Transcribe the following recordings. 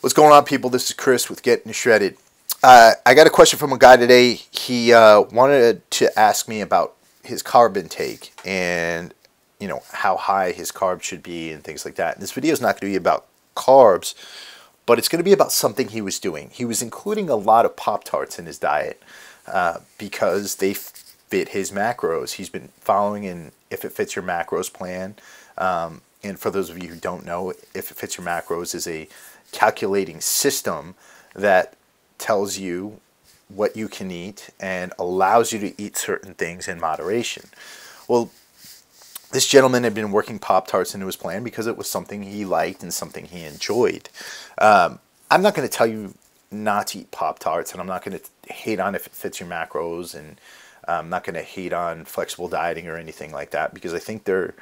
What's going on, people? This is Chris with Getting Shredded. I got a question from a guy today. He wanted to ask me about his carb intake and, how high his carbs should be and things like that. And this video is not going to be about carbs, but it's going to be about something he was doing. He was including a lot of Pop-Tarts in his diet because they fit his macros. He's been following an If It Fits Your Macros plan. And for those of you who don't know, If It Fits Your Macros is a calculating system that tells you what you can eat and allows you to eat certain things in moderation. Well, this gentleman had been working Pop-Tarts into his plan because it was something he liked and something he enjoyed. I'm not going to tell you not to eat Pop-Tarts, and I'm not going to hate on If It Fits Your Macros, and I'm not going to hate on flexible dieting or anything like that, because I think they're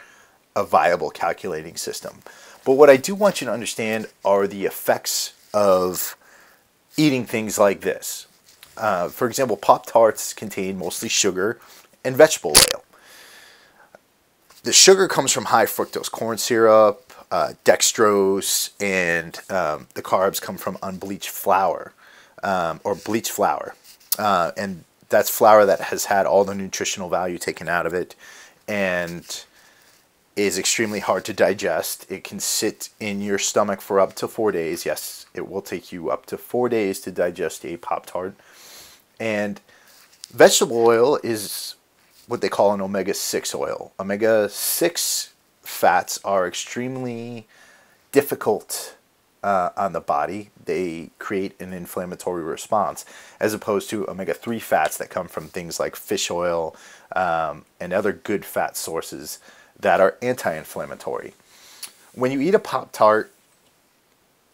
a viable calculating system. But what I do want you to understand are the effects of eating things like this. For example, Pop-Tarts contain mostly sugar and vegetable oil. The sugar comes from high fructose corn syrup, dextrose, and the carbs come from unbleached flour, or bleached flour. And that's flour that has had all the nutritional value taken out of it and is extremely hard to digest. It can sit in your stomach for up to 4 days. Yes, it will take you up to 4 days to digest a Pop-Tart. And vegetable oil is what they call an omega-6 oil. Omega-6 fats are extremely difficult on the body. They create an inflammatory response, as opposed to omega-3 fats that come from things like fish oil and other good fat sources that are anti-inflammatory. When you eat a Pop-Tart,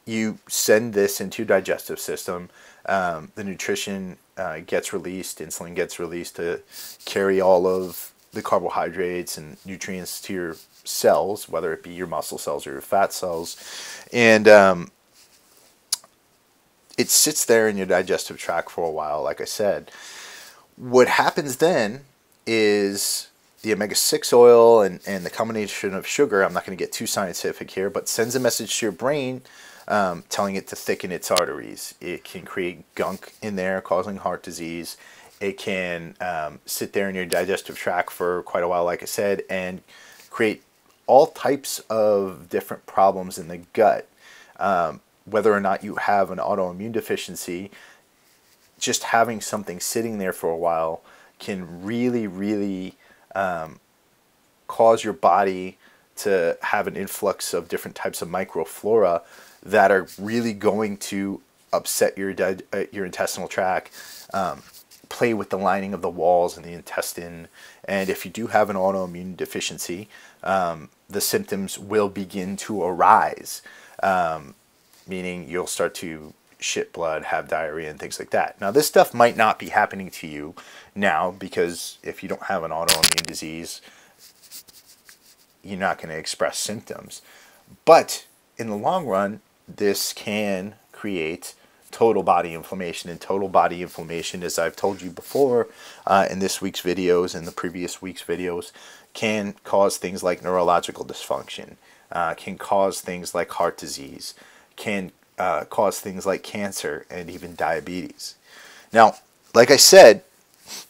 you send this into your digestive system. The nutrition gets released, insulin gets released to carry all of the carbohydrates and nutrients to your cells, whether it be your muscle cells or your fat cells. And it sits there in your digestive tract for a while, like I said. What happens then is the omega-6 oil and the combination of sugar, I'm not going to get too scientific here, but sends a message to your brain telling it to thicken its arteries. It can create gunk in there, causing heart disease. It can sit there in your digestive tract for quite a while, like I said, and create all types of different problems in the gut. Whether or not you have an autoimmune deficiency, just having something sitting there for a while can really cause your body to have an influx of different types of microflora that are really going to upset your intestinal tract, play with the lining of the walls in the intestine. And if you do have an autoimmune deficiency, the symptoms will begin to arise, meaning you'll start to shit blood, have diarrhea, and things like that. Now, this stuff might not be happening to you now, because if you don't have an autoimmune disease, you're not going to express symptoms. But in the long run, this can create total body inflammation. And total body inflammation, as I've told you before in this week's videos and the previous week's videos, can cause things like neurological dysfunction, can cause things like heart disease, can cause things like cancer and even diabetes. Now, like I said,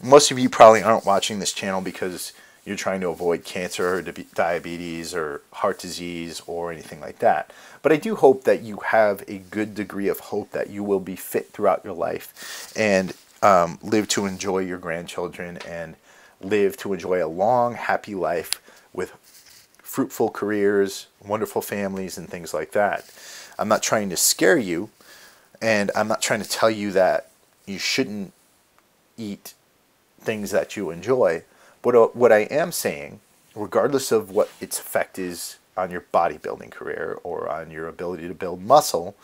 most of you probably aren't watching this channel because you're trying to avoid cancer or diabetes or heart disease or anything like that. But I do hope that you have a good degree of hope that you will be fit throughout your life and live to enjoy your grandchildren and live to enjoy a long, happy life with fruitful careers, wonderful families, and things like that. I'm not trying to scare you, and I'm not trying to tell you that you shouldn't eat things that you enjoy. But what I am saying, regardless of what its effect is on your bodybuilding career or on your ability to build muscle,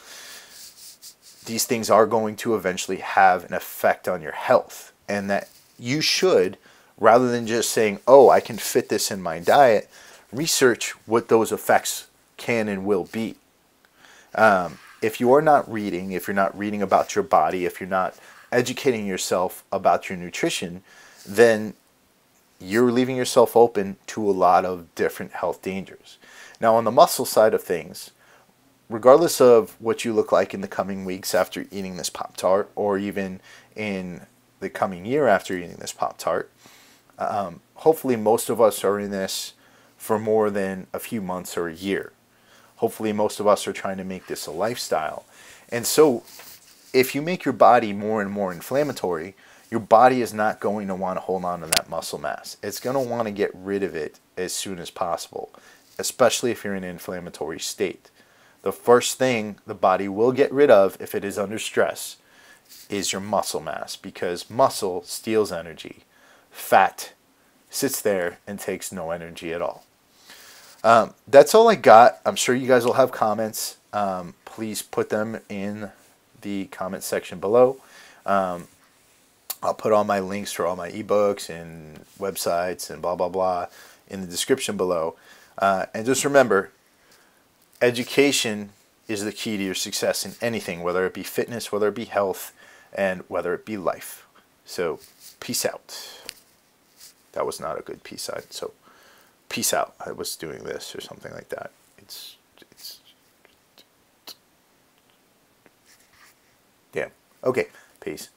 these things are going to eventually have an effect on your health. And that you should, rather than just saying, oh, I can fit this in my diet, research what those effects can and will be. If you are not reading, if you're not reading about your body, if you're not educating yourself about your nutrition, then you're leaving yourself open to a lot of different health dangers. Now, on the muscle side of things, regardless of what you look like in the coming weeks after eating this Pop-Tart, or even in the coming year after eating this Pop-Tart, hopefully most of us are in this for more than a few months or a year. Hopefully most of us are trying to make this a lifestyle. And so if you make your body more and more inflammatory, your body is not going to want to hold on to that muscle mass. It's going to want to get rid of it as soon as possible, especially if you're in an inflammatory state. The first thing the body will get rid of if it is under stress is your muscle mass, because muscle steals energy. Fat sits there and takes no energy at all. That's all I got. I'm sure you guys will have comments. Please put them in the comment section below. I'll put all my links for all my ebooks and websites and blah, blah, blah in the description below. And just remember, education is the key to your success in anything, whether it be fitness, whether it be health, and whether it be life. So, peace out. That was not a good peace out. So, peace out. I was doing this or something like that. It's yeah. Okay. Peace.